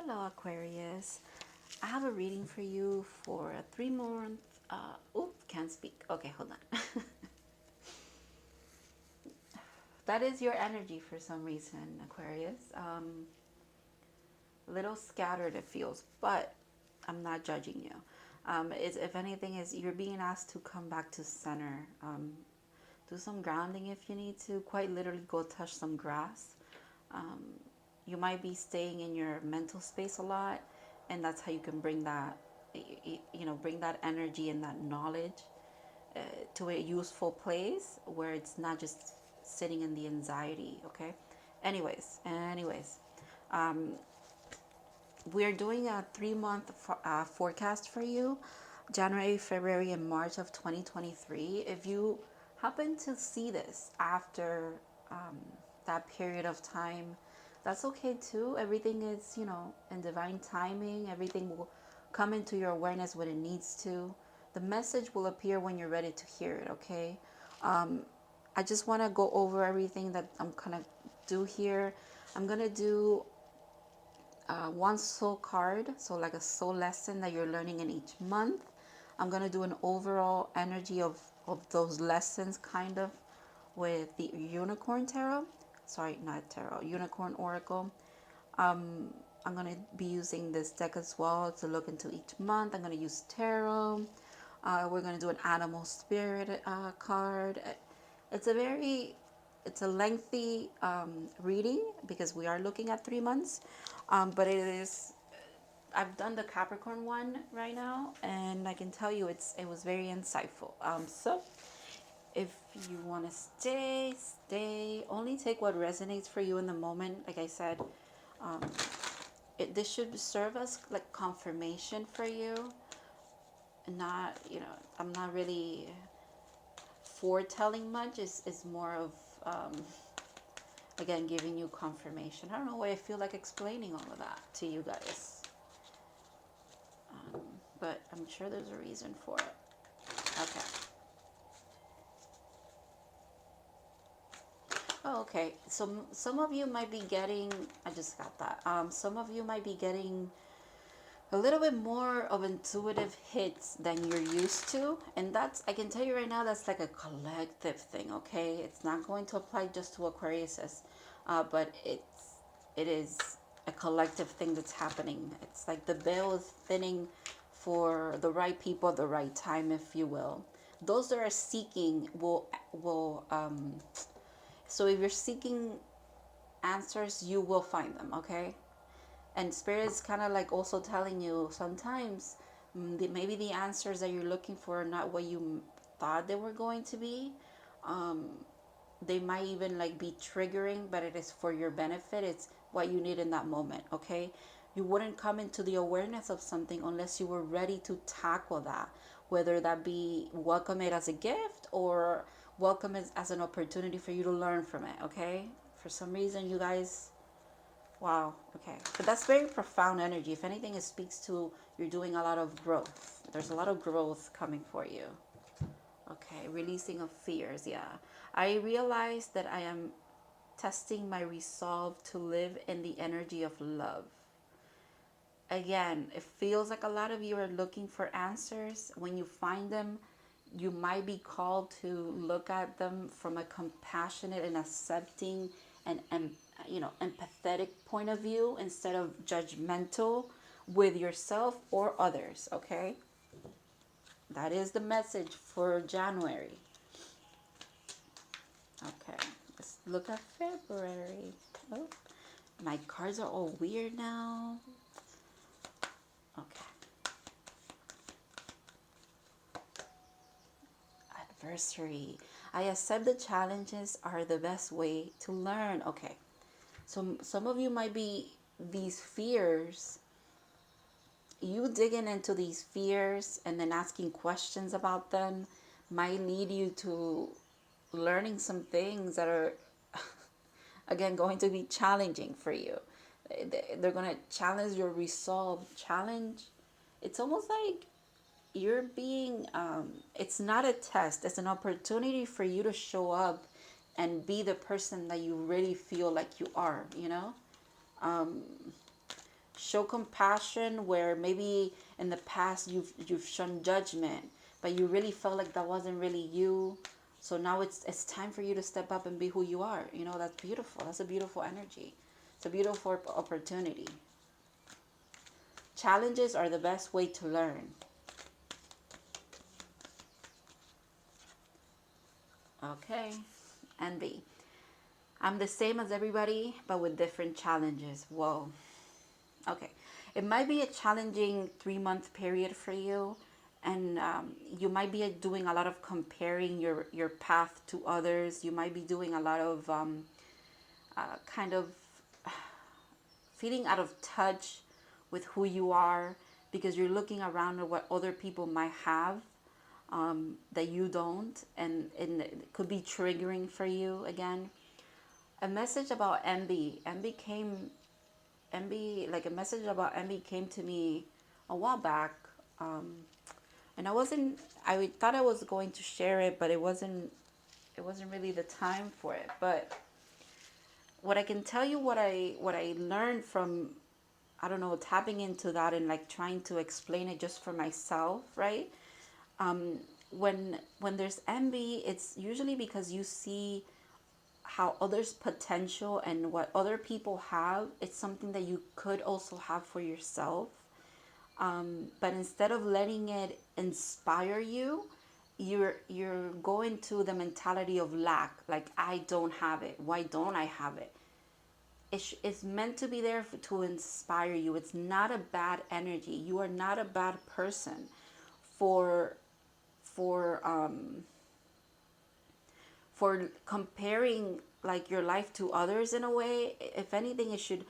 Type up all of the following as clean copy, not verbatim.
Hello, Aquarius. I have a reading for you for a 3 month. Can't speak. Okay, hold on. That is your energy for some reason, Aquarius. A little scattered it feels, but I'm not judging you. If anything, is you're being asked to come back to center. Do some grounding if you need to. Quite literally, go touch some grass. Um, you might be staying in your mental space a lot, and that's how you can bring that, bring that energy and that knowledge to a useful place where it's not just sitting in the anxiety. Okay. Anyways, um, we're doing a 3 month forecast for you, January, February, and March of 2023. If you happen to see this after um, that period of time, that's okay too. Everything is, in divine timing. Everything will come into your awareness when it needs to. The message will appear when you're ready to hear it, okay? Um, I just want to go over everything that I'm going to do here. I'm going to do one soul card, so like a soul lesson that you're learning in each month. I'm going to do an overall energy of those lessons, kind of, with the unicorn tarot. Sorry, not tarot, unicorn oracle. I'm going to be using this deck as well to look into each month. I'm going to use tarot. We're going to do an animal spirit card. It's a very, it's a lengthy reading because we are looking at 3 months. But it is, I've done the Capricorn one right now, and I can tell you it was very insightful. So if you want to stay. Only take what resonates for you in the moment. Like I said, um, this should serve as like confirmation for you. Not, I'm not really foretelling much. Is more of, again, giving you confirmation. I don't know why I feel like explaining all of that to you guys. But I'm sure there's a reason for it. Okay. Oh, okay. So some of you might be getting, I just got that. Some of you might be getting a little bit more of intuitive hits than you're used to. And that's, I can tell you right now, that's like a collective thing, okay? It's not going to apply just to Aquariuses, but it is a collective thing that's happening. It's like the veil is thinning for the right people at the right time, if you will. Those that are seeking will so if you're seeking answers, you will find them, okay? And spirit is kind of like also telling you sometimes maybe the answers that you're looking for are not what you thought they were going to be. Um, they might even like be triggering, but it is for your benefit. It's what you need in that moment, okay? You wouldn't come into the awareness of something unless you were ready to tackle that, whether that be welcome it as a gift or welcome it as an opportunity for you to learn from it, okay? For some reason, you guys, wow, okay. But that's very profound energy. If anything, it speaks to you're doing a lot of growth. There's a lot of growth coming for you. Okay, releasing of fears, yeah. I realize that I am testing my resolve to live in the energy of love. Again, it feels like a lot of you are looking for answers. When you find them, you might be called to look at them from a compassionate and accepting and empathetic point of view instead of judgmental with yourself or others, okay? That is the message for January. Okay, let's look at February. Oh, my cards are all weird now. Okay. Adversary. I accept the challenges are the best way to learn. Okay. So some of you might be these fears. You digging into these fears and then asking questions about them might lead you to learning some things that are again going to be challenging for you. They're going to challenge your resolve. Challenge, it's almost like you're being it's not a test, it's an opportunity for you to show up and be the person that you really feel like you are, show compassion where maybe in the past you've shown judgment, but you really felt like that wasn't really you. So now it's time for you to step up and be who you are. You know, that's beautiful. That's a beautiful energy. It's a beautiful opportunity. Challenges are the best way to learn. Okay, envy. I'm the same as everybody, but with different challenges. Whoa. Okay. It might be a challenging 3-month period for you, and you might be doing a lot of comparing your path to others. You might be doing a lot of kind of feeling out of touch with who you are because you're looking around at what other people might have that you don't, and it could be triggering for you again. A message about like a message about envy came to me a while back, and I thought I was going to share it, but it wasn't really the time for it. But what I can tell you, what I learned from, I don't know, tapping into that and like trying to explain it just for myself, right? When there's envy, it's usually because you see how others' potential and what other people have. It's something that you could also have for yourself. But instead of letting it inspire you, you're going to the mentality of lack. Like, I don't have it. Why don't I have it? It's meant to be there to inspire you. It's not a bad energy. You are not a bad person for for um for comparing like your life to others in a way. If anything, it should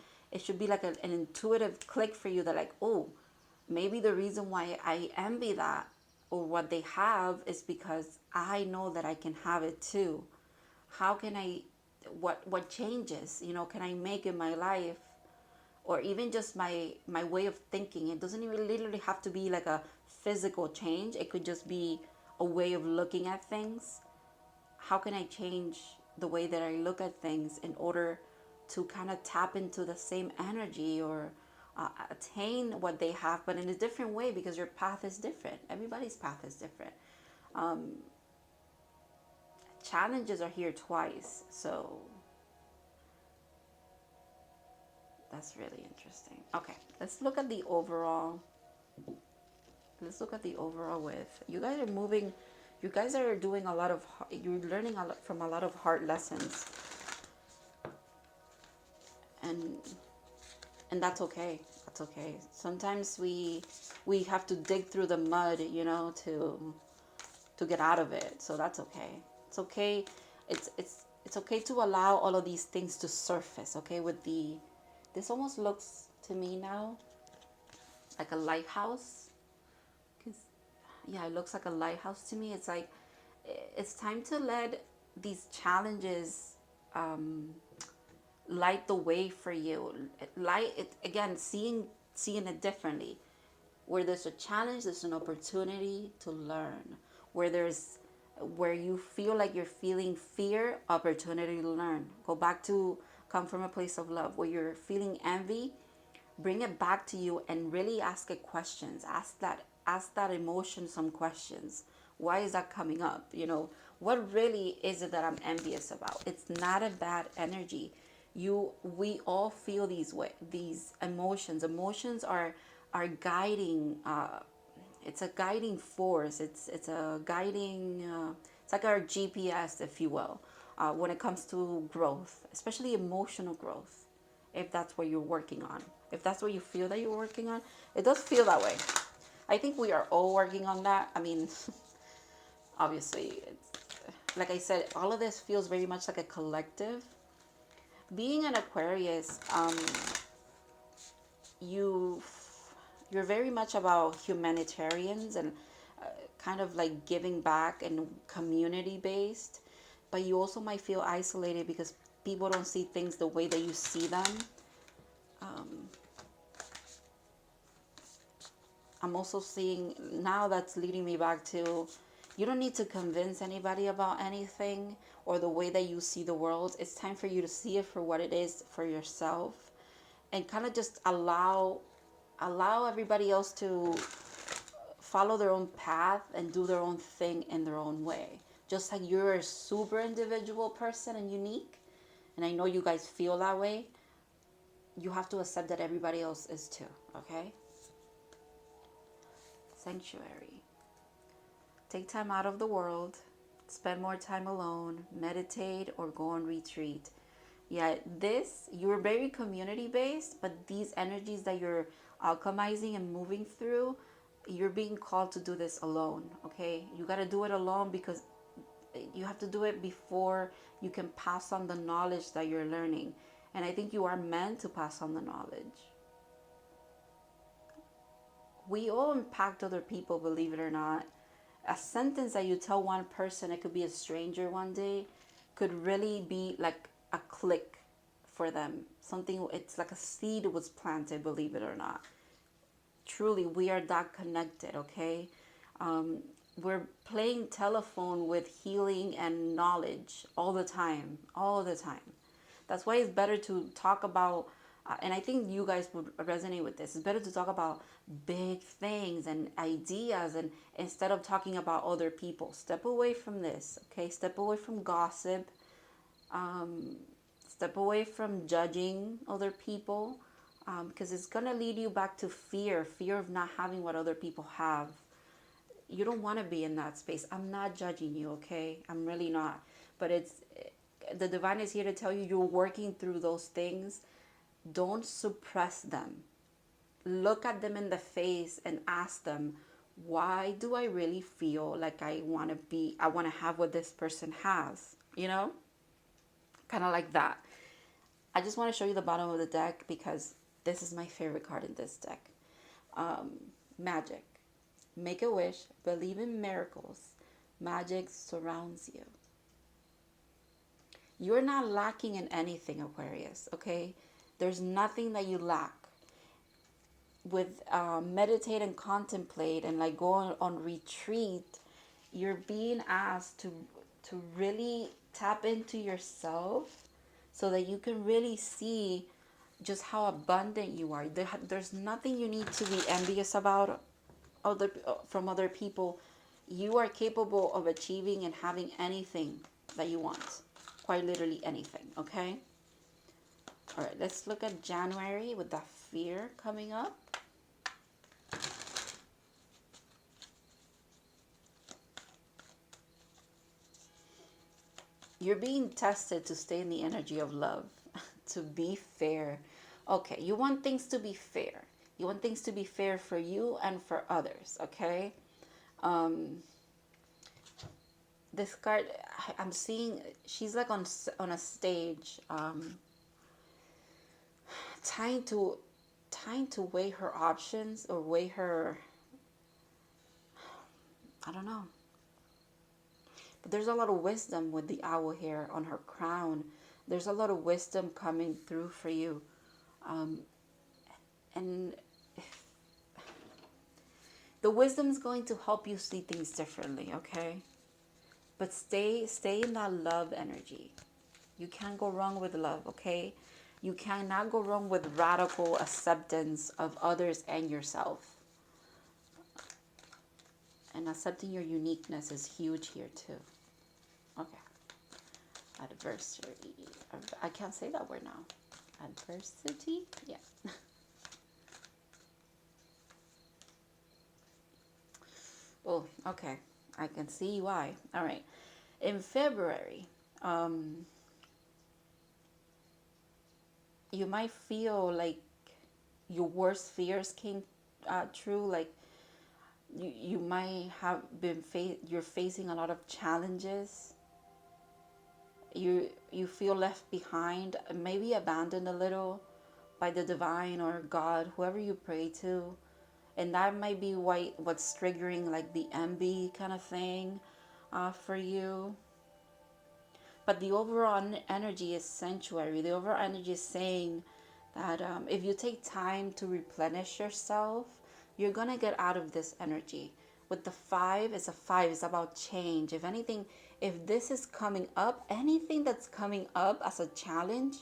be like an intuitive click for you that like, oh, maybe the reason why I envy that or what they have is because I know that I can have it too. How can I, what changes, can I make in my life, or even just my way of thinking? It doesn't even literally have to be like a physical change. It could just be a way of looking at things. How can I change the way that I look at things in order to kind of tap into the same energy, or attain what they have, but in a different way, because your path is different. Everybody's path is different. Challenges are here twice, so that's really interesting. Okay, let's look at the overall. Let's look at the overall with you guys are moving. You guys are doing a lot of. You're learning a lot from a lot of hard lessons, and that's okay. That's okay. Sometimes we have to dig through the mud, to get out of it. So that's okay. It's okay. It's okay to allow all of these things to surface. Okay, this almost looks to me now like a lighthouse. 'Cause, yeah, it looks like a lighthouse to me. It's like it's time to let these challenges light the way for you. Light it again, seeing it differently. Where there's a challenge, there's an opportunity to learn. Where you feel like you're feeling fear, opportunity to learn. Come from a place of love. Where you're feeling envy, bring it back to you and really ask it questions. Ask that emotion some questions. Why is that coming up? What really is it that I'm envious about? It's not a bad energy. We all feel these emotions. Emotions are guiding. It's a guiding force. It's a guiding. It's like our GPS, if you will, when it comes to growth, especially emotional growth. If that's what you're working on, if that's what you feel that you're working on, it does feel that way. I think we are all working on that. I mean, obviously, like I said, all of this feels very much like a collective. Being an Aquarius, you're very much about humanitarians and kind of like giving back and community based, but you also might feel isolated because people don't see things the way that you see them. I'm also seeing now, that's leading me back to, you don't need to convince anybody about anything or the way that you see the world. It's time for you to see it for what it is for yourself, and kind of just allow everybody else to follow their own path and do their own thing in their own way. Just like you're a super individual person and unique, and I know you guys feel that way, you have to accept that everybody else is too, okay? Sanctuary. Take time out of the world, spend more time alone, meditate, or go on retreat. Yeah, you're very community based, but these energies that you're alchemizing and moving through, you're being called to do this alone, okay? You got to do it alone because you have to do it before you can pass on the knowledge that you're learning. And I think you are meant to pass on the knowledge. We all impact other people, believe it or not. A sentence that you tell one person, it could be a stranger one day, could really be like a click for them. Something, it's like a seed was planted, believe it or not. Truly, we are that connected, okay? We're playing telephone with healing and knowledge all the time, all the time. That's why it's better to talk about, and I think you guys would resonate with this. It's better to talk about big things and ideas, and instead of talking about other people. Step away from this, okay? Step away from gossip. Step away from judging other people, because it's gonna lead you back to fear of not having what other people have. You don't want to be in that space. I'm not judging you, okay? I'm really not. But the divine is here to tell you you're working through those things. Don't suppress them. Look at them in the face and ask them, why do I really feel like I want to have what this person has? You know? Kind of like that. I just want to show you the bottom of the deck because this is my favorite card in this deck. Magic. Make a wish, believe in miracles. Magic surrounds you. You're not lacking in anything, Aquarius, okay? There's nothing that you lack. With meditate and contemplate and like go on retreat, you're being asked to really tap into yourself so that you can really see just how abundant you are. There's nothing you need to be envious about from other people. You are capable of achieving and having anything that you want. Quite literally anything, okay? All right, let's look at January with that fear coming up. You're being tested to stay in the energy of love, to be fair. Okay, you want things to be fair. You want things to be fair for you and for others, okay? This card, I'm seeing, she's like on a stage, trying to weigh her options or weigh her, I don't know. But there's a lot of wisdom with the owl here on her crown. There's a lot of wisdom coming through for you. And the wisdom is going to help you see things differently, okay? But stay in that love energy. You can't go wrong with love, okay? You cannot go wrong with radical acceptance of others and yourself. And accepting your uniqueness is huge here too. Okay. Adversity. I can't say that word now. Adversity? Yeah. Oh, okay. I can see why. All right. In February, you might feel like your worst fears came true. Like you might have been you're facing a lot of challenges. You feel left behind, maybe abandoned a little by the divine or God, whoever you pray to. And that might be what's triggering like the envy kind of thing for you. But the overall energy is sanctuary. The overall energy is saying that if you take time to replenish yourself, you're going to get out of this energy. With the 5, it's a 5. It's about change. If anything, if this is coming up, anything that's coming up as a challenge,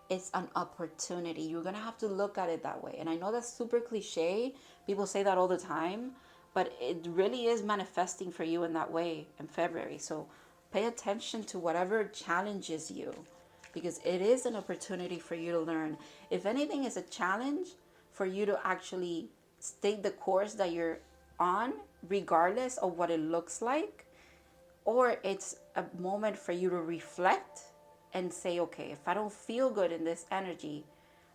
it's an opportunity. You're going to have to look at it that way. And I know that's super cliche. People say that all the time, but it really is manifesting for you in that way in February. So pay attention to whatever challenges you, because it is an opportunity for you to learn. If anything is a challenge for you to actually stay the course that you're on, regardless of what it looks like, or it's a moment for you to reflect and say, okay, if I don't feel good in this energy,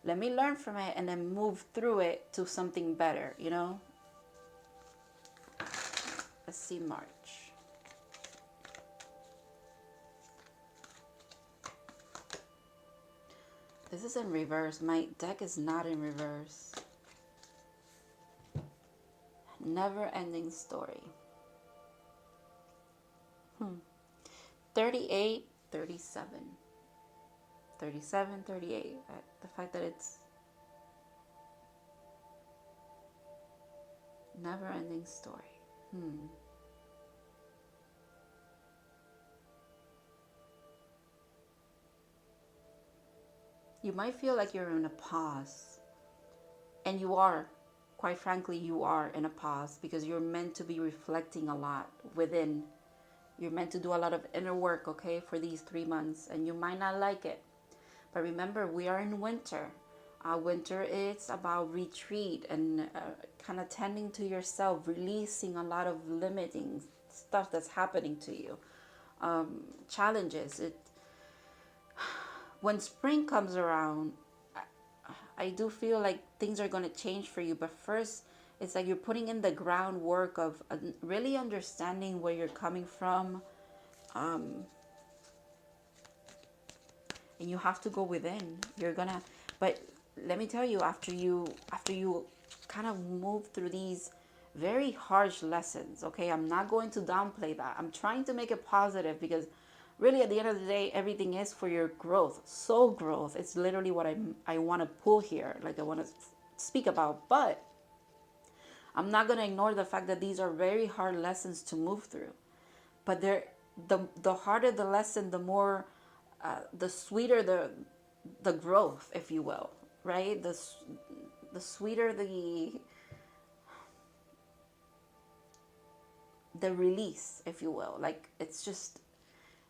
let me learn from it and then move through it to something better, you know? Let's see March. This is in reverse. My deck is not in reverse. Never ending story. 38, 37. 37, 38. The fact that it's never ending story. You might feel like you're in a pause. And you are. Quite frankly, you are in a pause because you're meant to be reflecting a lot within. You're meant to do a lot of inner work, okay, for these 3 months. And you might not like it. But remember, we are in winter. Winter is about retreat and kind of tending to yourself, releasing a lot of limiting stuff that's happening to you. Challenges. When spring comes around, I do feel like things are going to change for you. But first, it's like you're putting in the groundwork of really understanding where you're coming from. And you have to go within. You're going to, but let me tell you, after you kind of move through these very harsh lessons, okay, I'm not going to downplay that. I'm trying to make it positive because really at the end of the day, everything is for your growth, soul growth. It's literally what I want to pull here, like I want to speak about. But I'm not going to ignore the fact that these are very hard lessons to move through. But the harder the lesson, the more, the sweeter the growth, if you will, right? The sweeter the release, if you will. Like, it's just,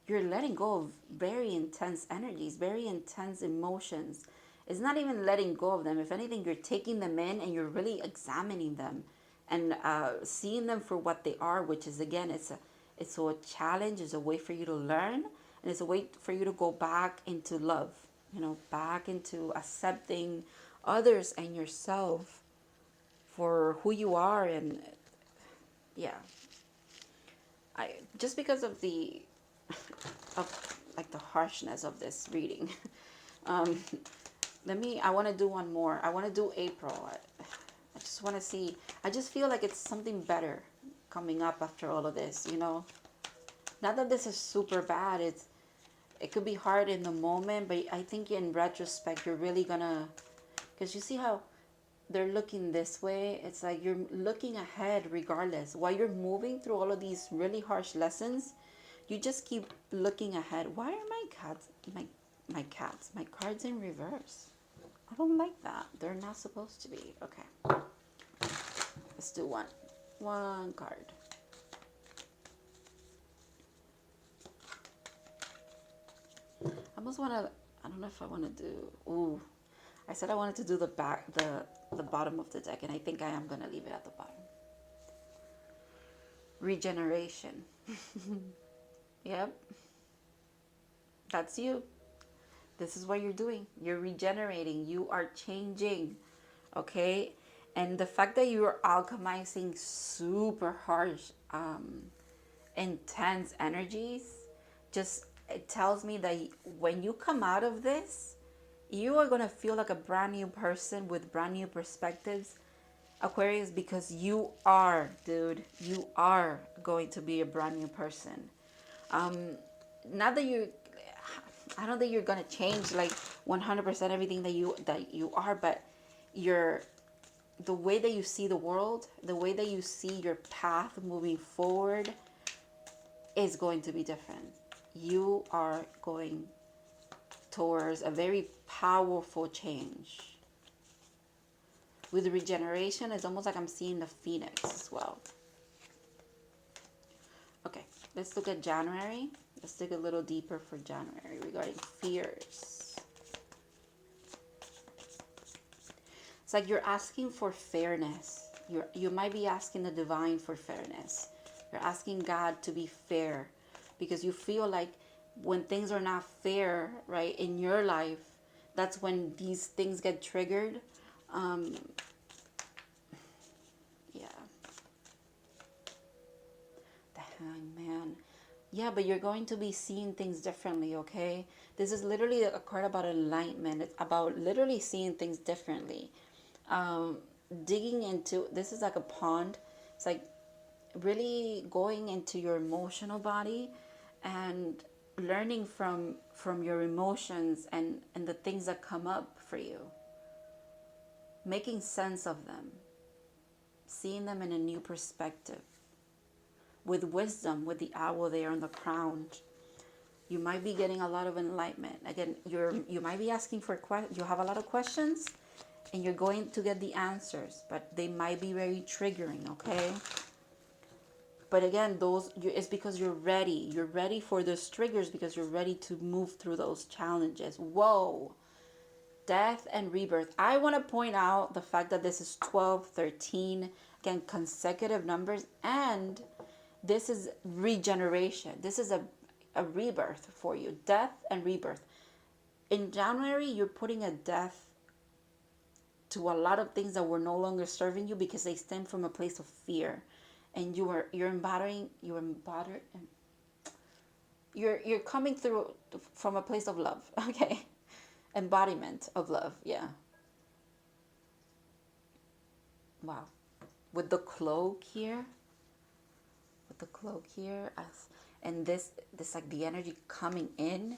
you're letting go of very intense energies, very intense emotions. It's not even letting go of them. If anything, you're taking them in and you're really examining them and seeing them for what they are, which is, again, it's a challenge, it's a way for you to learn, and it's a way for you to go back into love, back into accepting others and yourself for who you are. And yeah, just because of like the harshness of this reading. I want to do one more. I want to do April. I just want to see. I just feel like it's something better coming up after all of this, Not that this is super bad. It could be hard in the moment, but I think in retrospect, you're really gonna, because you see how they're looking this way. It's like you're looking ahead regardless. While you're moving through all of these really harsh lessons, you just keep looking ahead. Why are my cards in reverse? I don't like that. They're not supposed to be. Okay. Let's do one card. I almost want to, I don't know if I want to do, I said I wanted to do the bottom of the deck, and I think I am going to leave it at the bottom. Regeneration. Yep. That's you. This is what you're doing. You're regenerating. You are changing. Okay? And the fact that you are alchemizing super harsh, intense energies, it tells me that when you come out of this, you are going to feel like a brand new person with brand new perspectives, Aquarius, because you are, dude, you are going to be a brand new person. Not that I don't think you're going to change like 100% everything that you are, but the way that you see the world, the way that you see your path moving forward is going to be different. You are going towards a very powerful change. With regeneration, it's almost like I'm seeing the phoenix as well. Okay, let's look at January. Let's dig a little deeper for January regarding fears. It's like you're asking for fairness. You might be asking the divine for fairness. You're asking God to be fair because you feel like when things are not fair, right, in your life, that's when these things get triggered. Yeah. The Hangman. Yeah, but you're going to be seeing things differently, okay? This is literally a card about enlightenment. It's about literally seeing things differently. Digging into, this is like a pond. It's like really going into your emotional body and learning from your emotions and the things that come up for you. Making sense of them. Seeing them in a new perspective. With wisdom, with the owl there on the crown, you might be getting a lot of enlightenment. Again, you might be asking for you have a lot of questions, and you're going to get the answers, but they might be very triggering. Okay. But again, it's because you're ready. You're ready for those triggers because you're ready to move through those challenges. Whoa. Death and rebirth. I want to point out the fact that this is 12, 13, again, consecutive numbers, and this is regeneration. This is a rebirth for you. Death and rebirth. In January, you're putting a death to a lot of things that were no longer serving you because they stem from a place of fear. And you're coming through from a place of love. Okay. Embodiment of love. Yeah. Wow. With the cloak here. And this like the energy coming in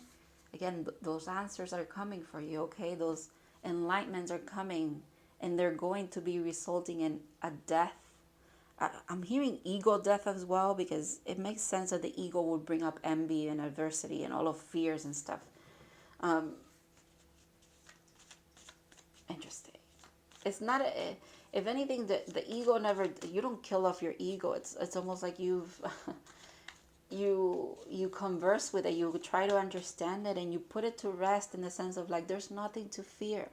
again, those answers are coming for you. Okay, those enlightenments are coming, and they're going to be resulting in a death. I'm hearing ego death as well, because it makes sense that the ego will bring up envy and adversity and all of fears and stuff. Interesting. It's not if anything, the ego never, you don't kill off your ego. It's almost like you've you converse with it, you try to understand it, and you put it to rest in the sense of like, there's nothing to fear.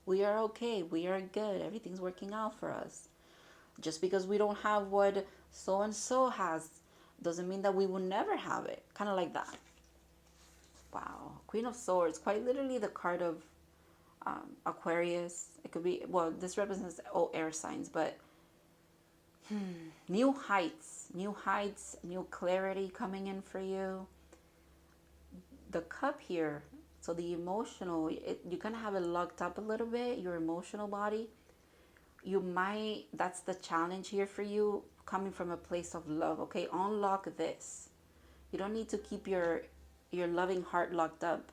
We are okay. We are good. Everything's working out for us. Just because we don't have what so and so has doesn't mean that we will never have it. Kind of like that. Wow. Queen of Swords, quite literally the card of Aquarius. It could be, well, this represents all air signs, but new heights, new clarity coming in for you. The cup here, so the emotional, you kind of have it locked up a little bit, your emotional body. You might, that's the challenge here for you, coming from a place of love. Okay, unlock this. You don't need to keep your loving heart locked up.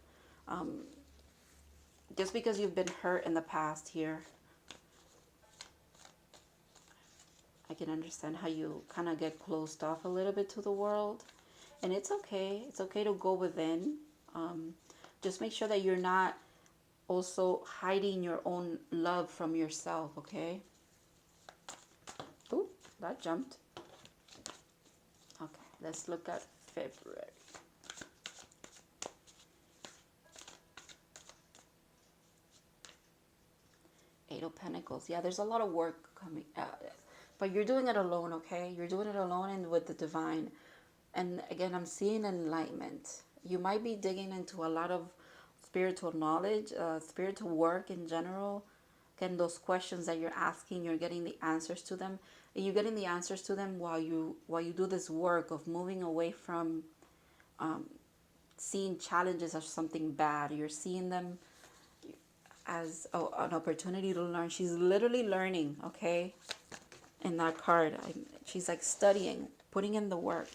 Just because you've been hurt in the past here, I can understand how you kind of get closed off a little bit to the world. And it's okay. It's okay to go within. Just make sure that you're not also hiding your own love from yourself, okay? Ooh, that jumped. Okay, let's look at February. Eight of Pentacles. Yeah, there's a lot of work coming out. But you're doing it alone, okay? You're doing it alone and with the divine. And again, I'm seeing enlightenment. You might be digging into a lot of spiritual knowledge, spiritual work in general. Again, those questions that you're asking, you're getting the answers to them. And you're getting the answers to them while you do this work of moving away from seeing challenges as something bad. You're seeing them as an opportunity to learn. She's literally learning, okay? In that card, she's like studying, putting in the work.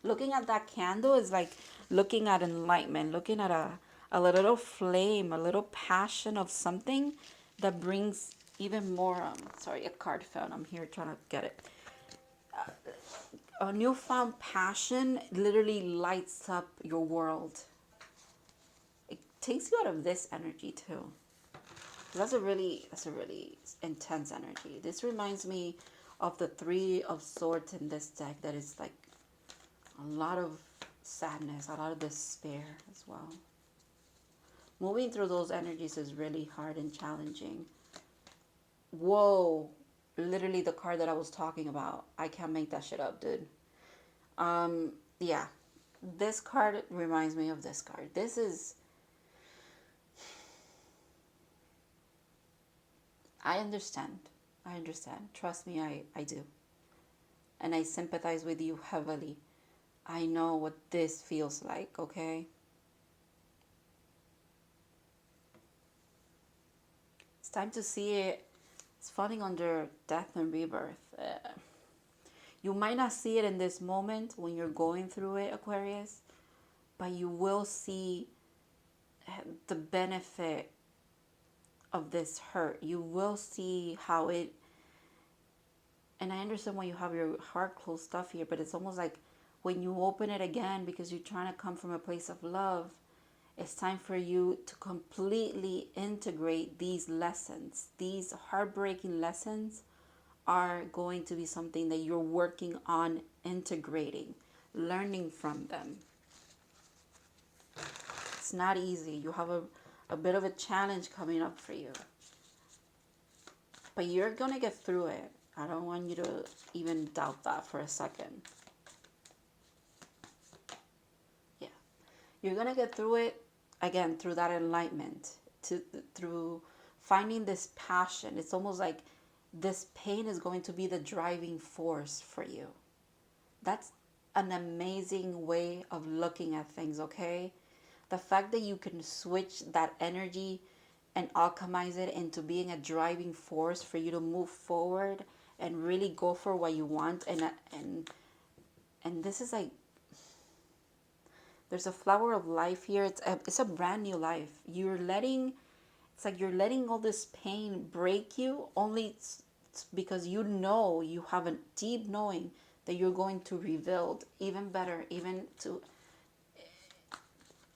Looking at that candle is like looking at enlightenment, looking at a little flame, a little passion of something that brings even more, sorry, a card fell. I'm here trying to get it. A newfound passion literally lights up your world. takes you out of this energy too. That's a really intense energy. This reminds me of the Three of Swords in this deck. That is like a lot of sadness, a lot of despair as well. Moving through those energies is really hard and challenging. Whoa, literally the card that I was talking about. I can't make that shit up, dude. Yeah, this card reminds me of this card. This is, I understand. I understand. Trust me, I do. And I sympathize with you heavily. I know what this feels like, okay? It's time to see it. It's falling under death and rebirth. You might not see it in this moment when you're going through it, Aquarius, but you will see the benefit of this hurt. You will see how it, and I understand when you have your heart closed stuff here, but it's almost like when you open it again because you're trying to come from a place of love, it's time for you to completely integrate these lessons. These heartbreaking lessons are going to be something that you're working on integrating, learning from them. It's not easy. You have a bit of a challenge coming up for you. But you're going to get through it. I don't want you to even doubt that for a second. Yeah. You're going to get through it, again, through that enlightenment, through finding this passion. It's almost like this pain is going to be the driving force for you. That's an amazing way of looking at things, okay? The fact that you can switch that energy and alchemize it into being a driving force for you to move forward and really go for what you want. And this is like, there's a flower of life here. It's a brand new life. It's like you're letting all this pain break you, only it's because you know, you have a deep knowing that you're going to rebuild even better, even to,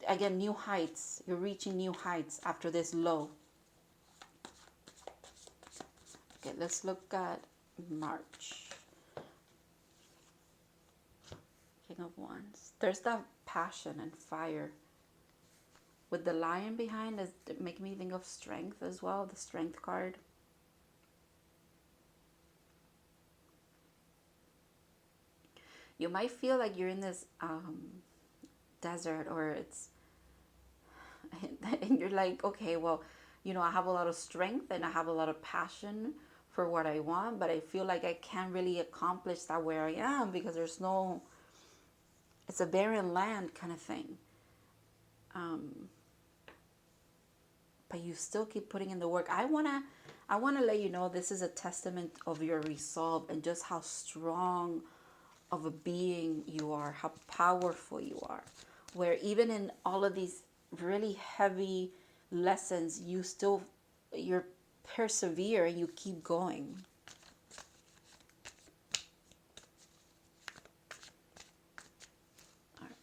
again, new heights. You're reaching new heights after this low. Okay, let's look at March. King of Wands. There's that passion and fire. With the lion behind, is making me think of strength as well, the strength card. You might feel like you're in this desert, or it's, and you're like, okay, well, you know, I have a lot of strength and I have a lot of passion for what I want, but I feel like I can't really accomplish that where I am because there's no, it's a barren land kind of thing. But you still keep putting in the work. I wanna let you know this is a testament of your resolve and just how strong of a being you are, how powerful you are. Where even in all of these really heavy lessons, you're persevere and you keep going. All right.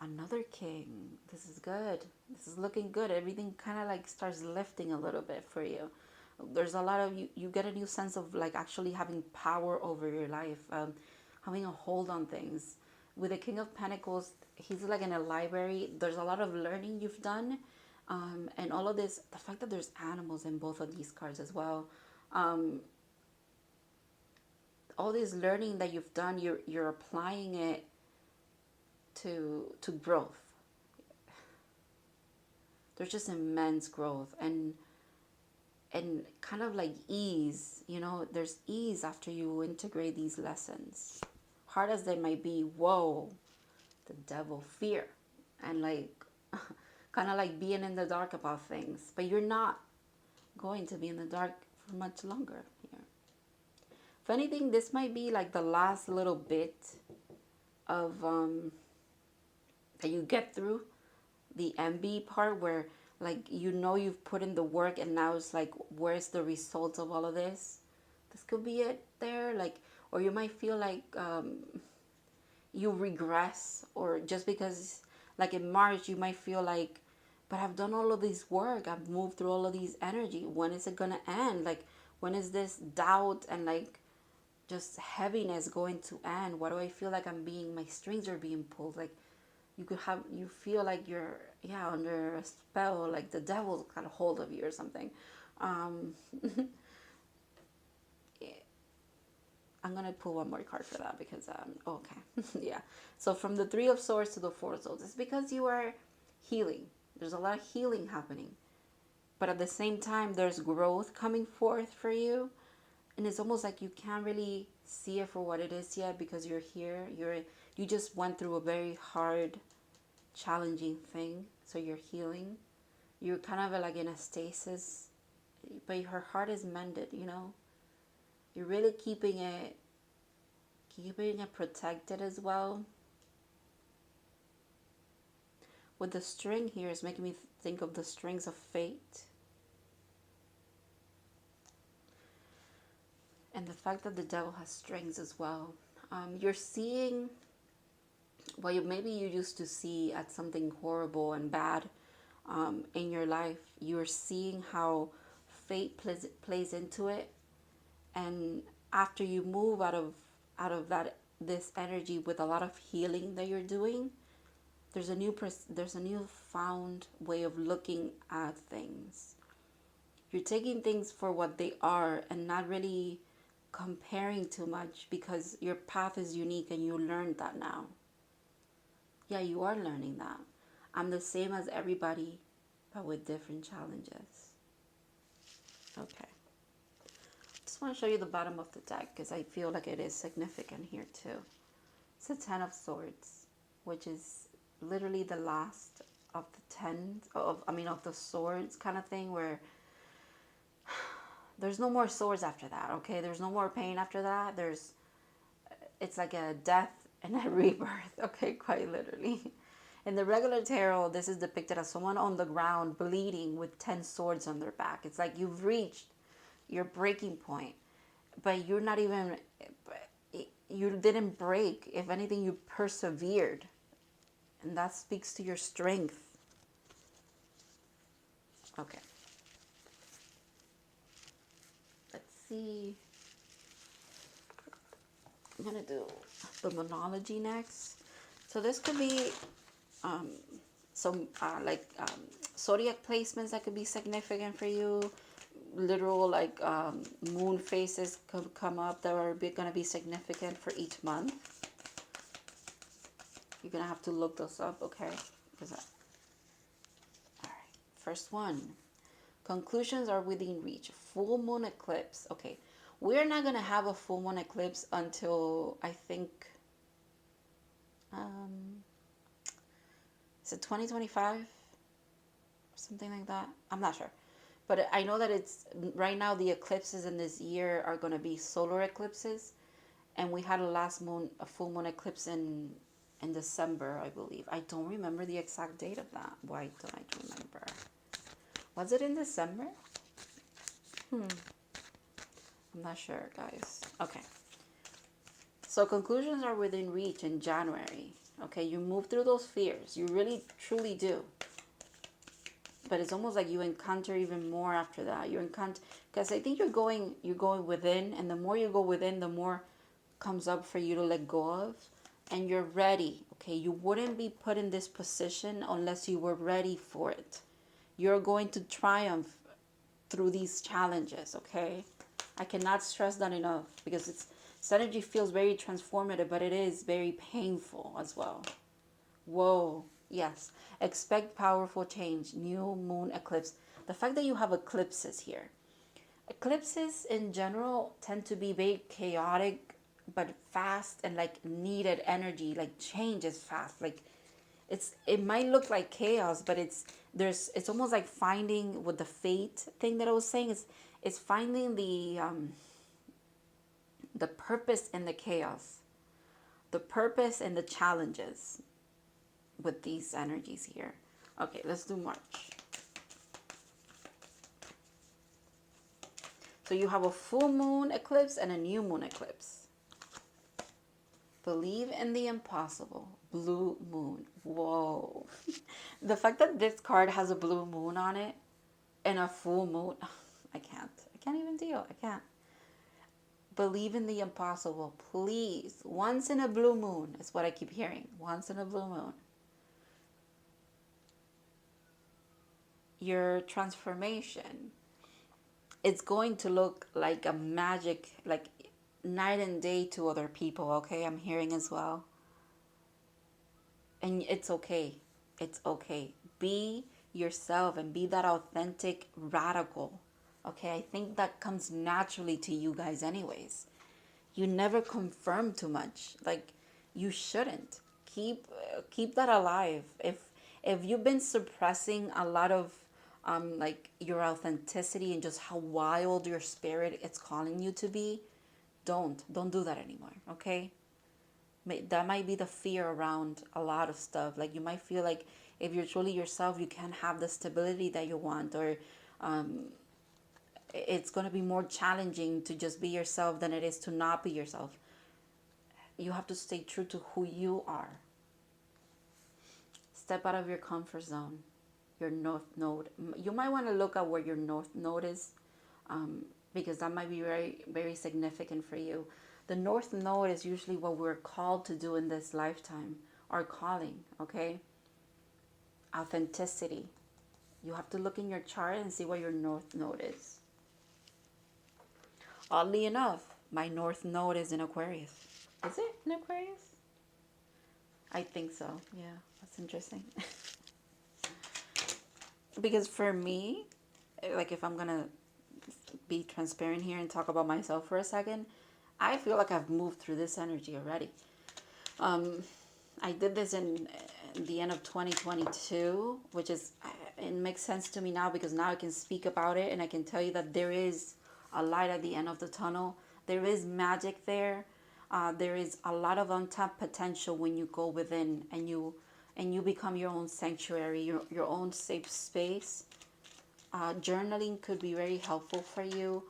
Another king. This is good. This is looking good. Everything kind of like starts lifting a little bit for you. There's a lot of you get a new sense of like actually having power over your life, having a hold on things. With the King of Pentacles, he's like in a library. There's a lot of learning you've done, and all of this, the fact that there's animals in both of these cards as well, all this learning that you've done, you're applying it to growth. There's just immense growth and kind of like ease, you know, there's ease after you integrate these lessons. Hard as they might be, whoa, the devil, fear, and like kind of like being in the dark about things, but you're not going to be in the dark for much longer here. If anything, this might be like the last little bit of that you get through the MB part where like you know you've put in the work and now it's like where's the results of all of this. This could be it there, like, or you might feel like you regress, or just because Like in March, you might feel like, but I've done all of this work. I've moved through all of these energy. When is it going to end? Like, when is this doubt and like just heaviness going to end? Why do I feel like my strings are being pulled? Like, you feel like you're, yeah, under a spell, like the devil got a hold of you or something. Um, I'm gonna pull one more card for that because okay. Yeah. So from the Three of Swords to the Four of Swords, it's because you are healing. There's a lot of healing happening, but at the same time, there's growth coming forth for you, and it's almost like you can't really see it for what it is yet because you're here. You just went through a very hard, challenging thing, so you're healing. You're kind of like in a stasis, but her heart is mended. You know, you're really keeping it protected as well. With the string here, is making me think of the strings of fate. And the fact that the devil has strings as well. You're seeing what maybe you used to see at something horrible and bad in your life. You're seeing how fate plays into it. And after you move out of this energy with a lot of healing that you're doing, there's a new found way of looking at things. You're taking things for what they are and not really comparing too much because your path is unique and you learned that now. Yeah, you are learning that. I'm the same as everybody, but with different challenges. Okay. Just want to show you the bottom of the deck because I feel like it is significant here too. It's a Ten of Swords, which is literally the last of the of the swords kind of thing, where there's no more swords after that. Okay, there's no more pain after that. It's like a death and a rebirth. Okay, quite literally. In the regular tarot, this is depicted as someone on the ground bleeding with 10 swords on their back. It's like you've reached your breaking point, but you're not even, you didn't break. If anything, you persevered. And that speaks to your strength. Okay. Let's see. I'm going to do the monology next. So this could be some zodiac placements that could be significant for you. Literal moon phases could come up that are going to be significant for each month. You're going to have to look those up, okay? All right. First one. Conclusions are within reach. Full moon eclipse. Okay. We're not going to have a full moon eclipse until, I think, is it 2025? Or something like that. I'm not sure. But I know that it's, right now the eclipses in this year are going to be solar eclipses. And we had a full moon eclipse in December, I believe. I don't remember the exact date of that. Why don't I remember? Was it in December? I'm not sure, guys. Okay. So conclusions are within reach in January. Okay, you move through those fears. You really, truly do. But it's almost like you encounter even more after that. You encounter, because I think you're going within, and the more you go within, the more comes up for you to let go of, and you're ready. Okay, you wouldn't be put in this position unless you were ready for it. You're going to triumph through these challenges. Okay, I cannot stress that enough because this energy feels very transformative, but it is very painful as well. Whoa, yes. Expect powerful change. New moon eclipse. The fact that you have eclipses here. Eclipses in general tend to be very chaotic, but fast, and like needed energy. Like change is fast. Like it might look like chaos, but it's almost like finding, with the fate thing that I was saying, it's finding the purpose in the chaos, the purpose in the challenges with these energies here. Okay, let's do March. So you have a full moon eclipse and a new moon eclipse. Believe in the impossible. Blue moon. Whoa. The fact that this card has a blue moon on it and a full moon, I can't. I can't even deal. I can't. Believe in the impossible, please. Once in a blue moon is what I keep hearing. Once in a blue moon. Your transformation, it's going to look like a magic, like night and day to other people, okay? I'm hearing as well. And it's okay. It's okay. Be yourself and be that authentic radical. Okay? I think that comes naturally to you guys anyways. You never confirm too much. Like you shouldn't. Keep that alive. If you've been suppressing a lot of like your authenticity and just how wild your spirit is calling you to be, don't do that anymore, okay? That might be the fear around a lot of stuff. Like you might feel like if you're truly yourself, you can't have the stability that you want, or it's going to be more challenging to just be yourself than it is to not be yourself. You have to stay true to who you are. Step out of your comfort zone, your north node. You might want to look at where your north node is, because that might be very, very significant for you. The north node is usually what we're called to do in this lifetime, our calling, okay? Authenticity. You have to look in your chart and see what your north node is. Oddly enough, my north node is in Aquarius. Is it in Aquarius? I think so. Yeah, that's interesting. Because for me, like if I'm going to be transparent here and talk about myself for a second, I feel like I've moved through this energy already. I did this in the end of 2022, which is, it makes sense to me now because now I can speak about it and I can tell you that there is a light at the end of the tunnel. There is magic there. There is a lot of untapped potential when you go within and you become your own sanctuary, your own safe space. Journaling could be very helpful for you.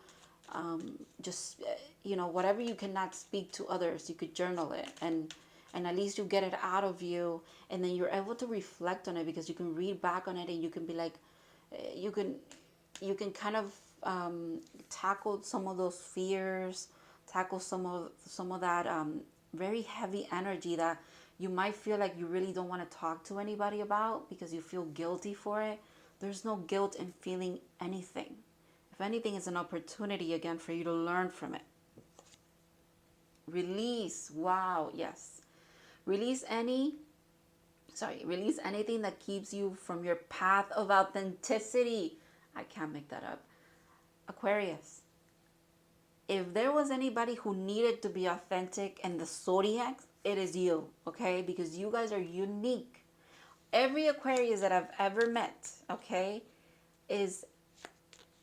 Just whatever you cannot speak to others, you could journal it, and at least you get it out of you, and then you're able to reflect on it because you can read back on it and you can be like, you can kind of tackle some of those fears, tackle some of that very heavy energy that you might feel like you really don't want to talk to anybody about because you feel guilty for it. There's no guilt in feeling anything. If anything, it's an opportunity again for you to learn from it. Release. Wow, yes. Release anything that keeps you from your path of authenticity. I can't make that up. Aquarius. If there was anybody who needed to be authentic in the zodiac, it is you, okay? Because you guys are unique. Every Aquarius that I've ever met, okay, is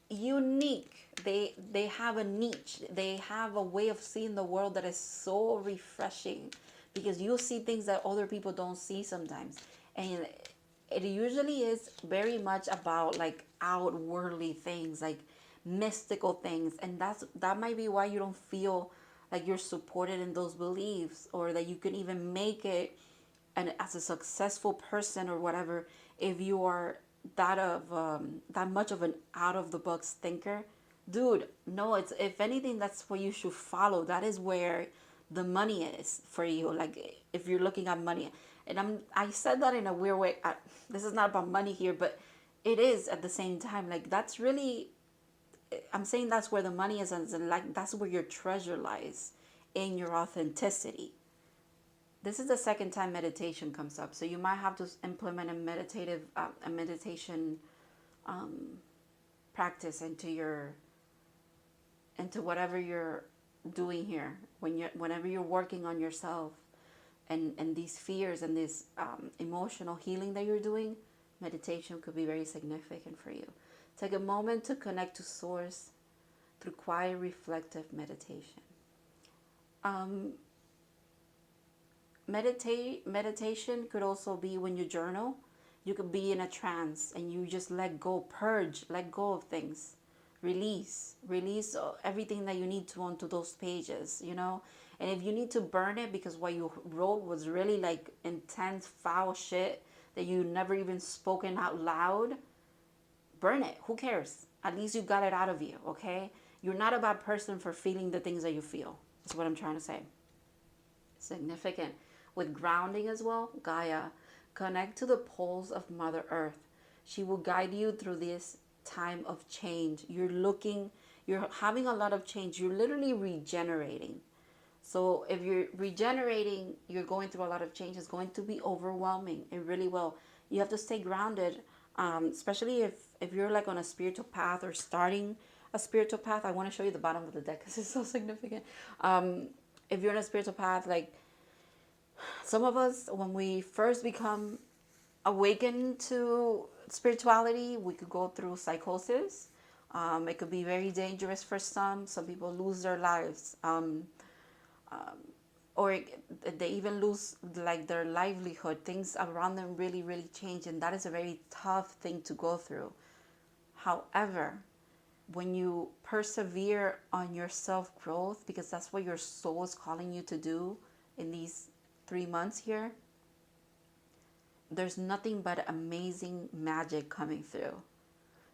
unique. They have a niche. They have a way of seeing the world that is so refreshing because you see things that other people don't see sometimes. And it usually is very much about like outwardly things, like mystical things, and that might be why you don't feel like you're supported in those beliefs, or that you can even make it and as a successful person or whatever if you are that much of an out of the box thinker. Dude, no, it's, if anything, that's what you should follow. That is where the money is for you. Like if you're looking at money, and I said that in a weird way. This is not about money here, but it is at the same time. Like that's really, I'm saying that's where the money is, and like that's where your treasure lies, in your authenticity. This is the second time meditation comes up, so you might have to implement a meditation practice into whatever you're doing here. Whenever you're working on yourself, and these fears and this emotional healing that you're doing, meditation could be very significant for you. Take a moment to connect to Source through quiet, reflective meditation. Meditation could also be when you journal. You could be in a trance and you just let go, purge, let go of things, release everything that you need to onto those pages, And if you need to burn it because what you wrote was really like intense, foul shit that you never even spoken out loud, burn it. Who cares? At least you got it out of you, okay? You're not a bad person for feeling the things that you feel. That's what I'm trying to say. Significant. With grounding as well, Gaia, connect to the poles of Mother Earth. She will guide you through this time of change. You're having a lot of change. You're literally regenerating. So if you're regenerating, you're going through a lot of change. It's going to be overwhelming. It really will. You have to stay grounded, especially if you're like on a spiritual path or starting a spiritual path. I want to show you the bottom of the deck because it's so significant. If you're on a spiritual path, like some of us, when we first become awakened to spirituality, we could go through psychosis. It could be very dangerous for some. Some people lose their lives. Or they even lose like their livelihood. Things around them really, really change, and that is a very tough thing to go through. However, when you persevere on your self-growth, because that's what your soul is calling you to do in these 3 months here, there's nothing but amazing magic coming through.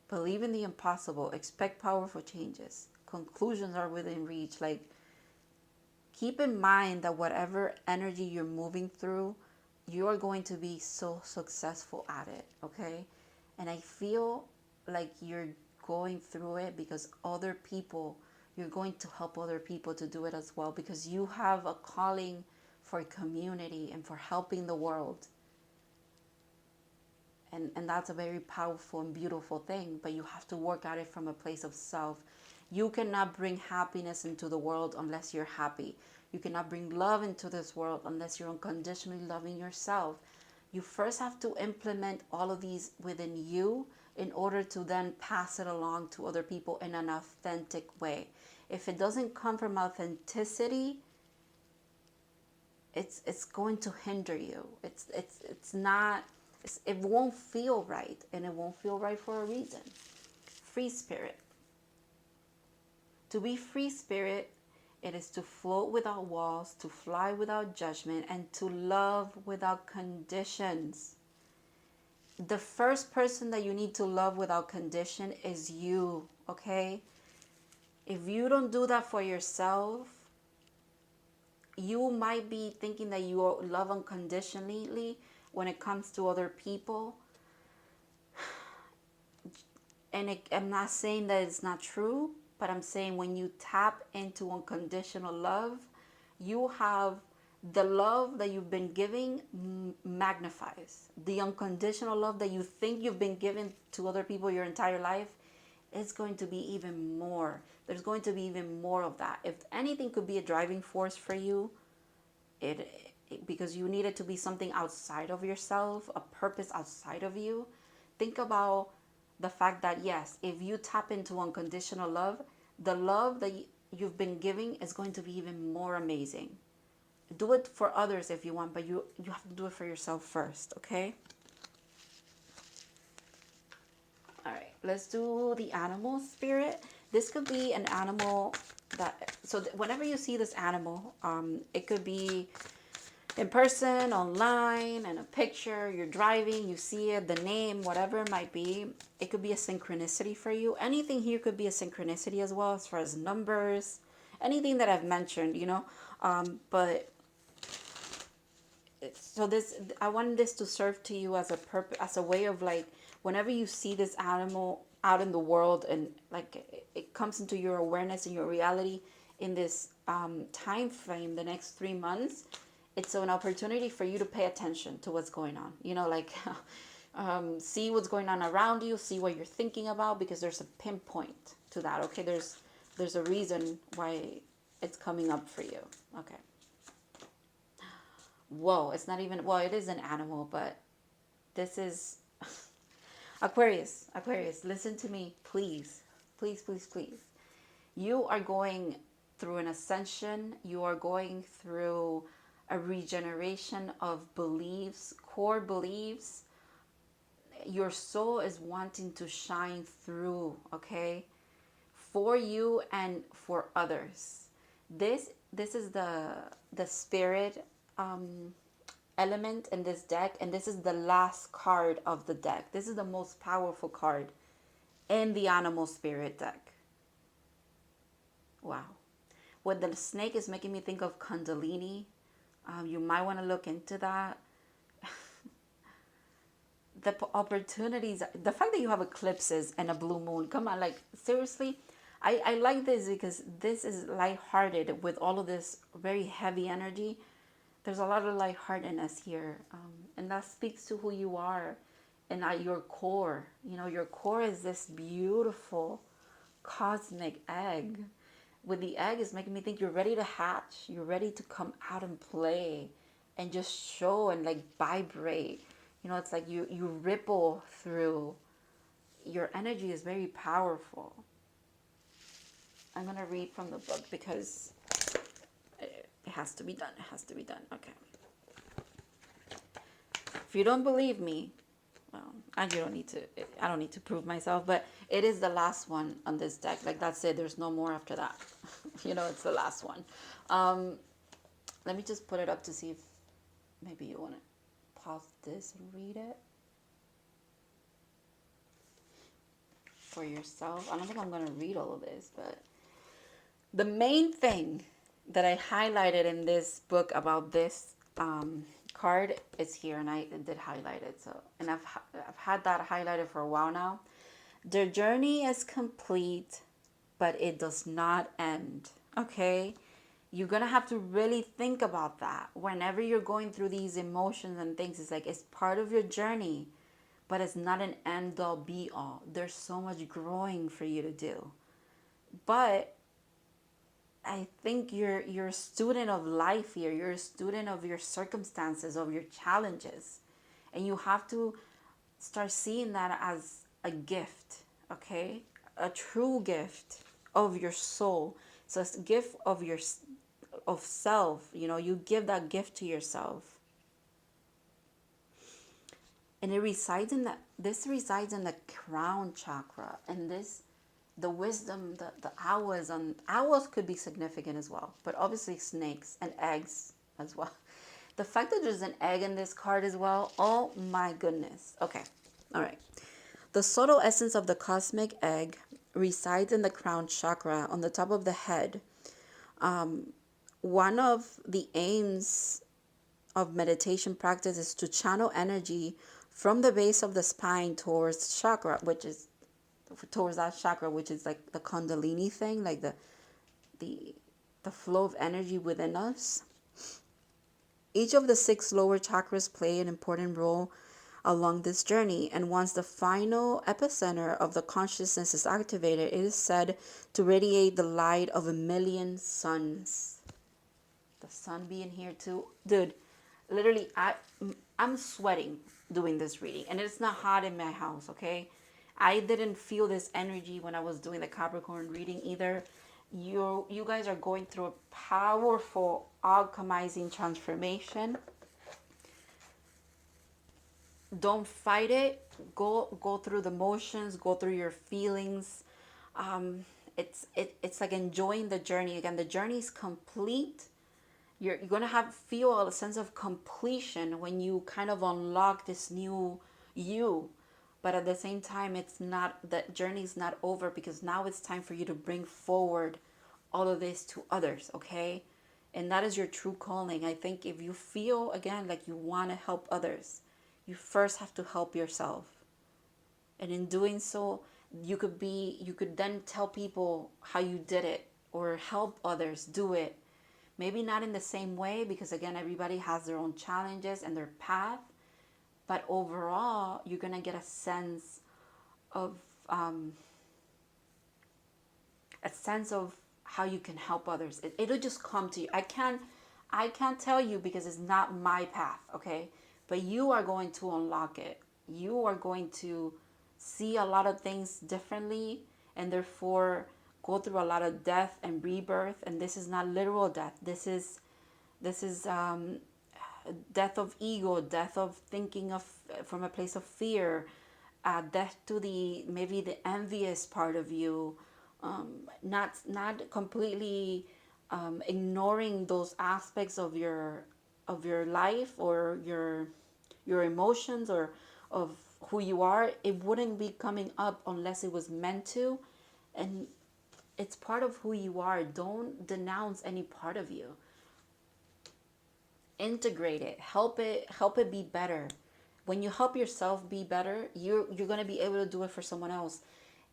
Believe in the impossible. Expect powerful changes. Conclusions are within reach. Like, keep in mind that whatever energy you're moving through, you're going to be so successful at it, okay? And I feel like you're going through it because you're going to help other people to do it as well, because you have a calling for community and for helping the world. And that's a very powerful and beautiful thing, but you have to work at it from a place of self. You cannot bring happiness into the world unless you're happy. You cannot bring love into this world unless you're unconditionally loving yourself. You first have to implement all of these within you in order to then pass it along to other people in an authentic way. If it doesn't come from authenticity, it's going to hinder you. It won't feel right, and it won't feel right for a reason. Free spirit. To be free spirit, it is to float without walls, to fly without judgment, and to love without conditions. The first person that you need to love without condition is you, okay? If you don't do that for yourself, you might be thinking that you love unconditionally when it comes to other people. And I'm not saying that it's not true, but I'm saying when you tap into unconditional love, you have the love that you've been giving magnifies. The unconditional love that you think you've been giving to other people your entire life is going to be even more. There's going to be even more of that. If anything could be a driving force for you, because you need it to be something outside of yourself, a purpose outside of you. Think about the fact that, yes, if you tap into unconditional love, the love that you've been giving is going to be even more amazing. Do it for others if you want, but you have to do it for yourself first, okay? All right, let's do the animal spirit. This could be an animal that, so whenever you see this animal, it could be in person, online, in a picture, you're driving, you see it, the name, whatever it might be. It could be a synchronicity for you. Anything here could be a synchronicity as well, as far as numbers, anything that I've mentioned, you know. But so this, I want this to serve to you as a purpose, as a way of like, whenever you see this animal out in the world and like it comes into your awareness and your reality in this time frame, the next 3 months, it's an opportunity for you to pay attention to what's going on. You know, like see what's going on around you, see what you're thinking about, because there's a pinpoint to that. Okay, there's a reason why it's coming up for you. Okay. Whoa, it's not even, well, it is an animal, but this is Aquarius. Aquarius, listen to me, please. Please, please, please. You are going through an ascension. You are going through a regeneration of beliefs, core beliefs. Your soul is wanting to shine through, okay? For you and for others. This is the spirit um, element in this deck, and this is the last card of the deck. This is the most powerful card in the animal spirit deck. Wow. What the snake is making me think of Kundalini. You might want to look into that. The opportunities, the fact that you have eclipses and a blue moon, come on, like seriously. I like this because this is lighthearted with all of this very heavy energy. There's a lot of lightheartedness here, and that speaks to who you are and at your core. You know, your core is this beautiful cosmic egg. With the egg is making me think you're ready to hatch. You're ready to come out and play and just show and like vibrate. You know, it's like you ripple through. Your energy is very powerful. I'm going to read from the book because it has to be done. It has to be done. Okay. If you don't believe me, well, I don't need to prove myself, but it is the last one on this deck. Like that's it. There's no more after that. You know, it's the last one. Let me just put it up to see if maybe you want to pause this and read it for yourself. I don't think I'm going to read all of this, but the main thing that I highlighted in this book about this card is here, and I did highlight it. So, and I've had that highlighted for a while now. The journey is complete, but it does not end. Okay, you're gonna have to really think about that whenever you're going through these emotions and things. It's like it's part of your journey, but it's not an end all be all. There's so much growing for you to do, but I think you're a student of life here. You're a student of your circumstances, of your challenges. And you have to start seeing that as a gift, okay? A true gift of your soul. So it's a gift of self, you know, you give that gift to yourself. And it resides in this resides in the crown chakra, and this the wisdom, the owls could be significant as well, but obviously snakes and eggs as well. The fact that there's an egg in this card as well, oh my goodness. Okay, all right. The subtle essence of the cosmic egg resides in the crown chakra on the top of the head. One of the aims of meditation practice is to channel energy from the base of the spine towards chakra, towards that chakra, which is like the Kundalini thing, like the flow of energy within us. Each of the 6 lower chakras play an important role along this journey, and once the final epicenter of the consciousness is activated, it is said to radiate the light of 1,000,000 suns. The sun being here too, dude. Literally, I'm sweating doing this reading, and it's not hot in my house. Okay. I didn't feel this energy when I was doing the Capricorn reading either. You guys are going through a powerful alchemizing transformation. Don't fight it. Go through the motions. Go through your feelings. It's like enjoying the journey. Again, the journey is complete. You're gonna feel a sense of completion when you kind of unlock this new you. But at the same time, that journey's not over, because now it's time for you to bring forward all of this to others, okay? And that is your true calling. I think if you feel, again, like you want to help others, you first have to help yourself. And in doing so, you could then tell people how you did it, or help others do it. Maybe not in the same way, because again, everybody has their own challenges and their path. But overall, you're going to get a sense of how you can help others. It'll just come to you. I can't tell you because it's not my path, okay? But you are going to unlock it. You are going to see a lot of things differently, and therefore go through a lot of death and rebirth. And this is not literal death. This is death of ego, death of thinking of from a place of fear, death to maybe the envious part of you, not completely ignoring those aspects of your life, or your emotions, or of who you are, it wouldn't be coming up unless it was meant to. And it's part of who you are. Don't denounce any part of you. Integrate it. Help it be better. When you help yourself be better, you're going to be able to do it for someone else.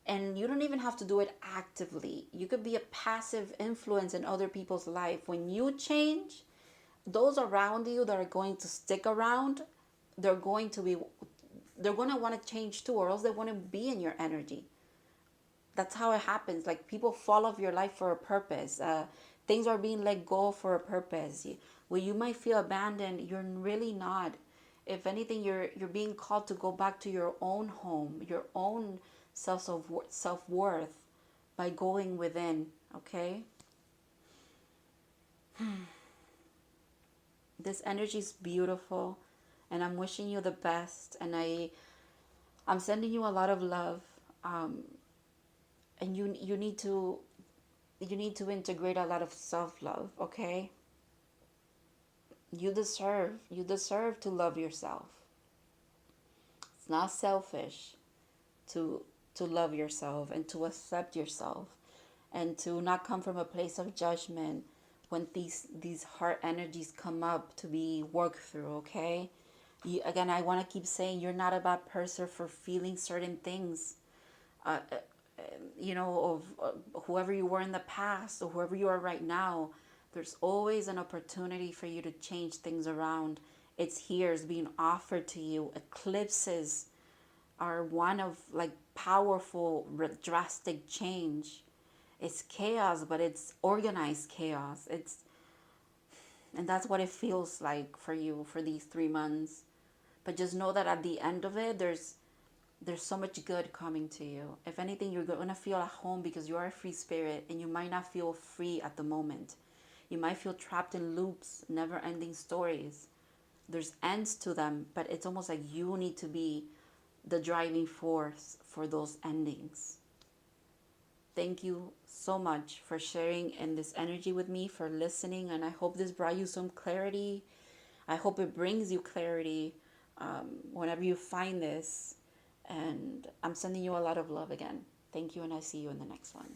And you don't even have to do it actively. You could be a passive influence in other people's life. When you change, those around you that are going to stick around, they're going to be they're going to want to change too, or else they want to be in your energy. That's how it happens. Like, people fall off your life for a purpose. Things are being let go for a purpose. Where you might feel abandoned, you're really not. If anything, you're being called to go back to your own home, your own self worth, by going within. Okay. This energy is beautiful, and I'm wishing you the best. And I'm sending you a lot of love. And you need to integrate a lot of self-love. Okay. You deserve to love yourself. It's not selfish to love yourself and to accept yourself, and to not come from a place of judgment when these heart energies come up to be worked through. Okay. Again, I want to keep saying, you're not a bad person for feeling certain things. uh, of whoever you were in the past, or whoever you are right now. There's always an opportunity for you to change things around. It's here, it's being offered to you. Eclipses are one of, like, powerful, drastic change. It's chaos, but it's organized chaos. And that's what it feels like for you for these 3 months. But just know that at the end of it, there's so much good coming to you. If anything, you're going to feel at home, because you are a free spirit, and you might not feel free at the moment. You might feel trapped in loops, never ending stories. There's ends to them, but it's almost like you need to be the driving force for those endings. Thank you so much for sharing in this energy with me, for listening, and I hope this brought you some clarity. I hope it brings you clarity whenever you find this. And I'm sending you a lot of love again. Thank you, and I'll see you in the next one.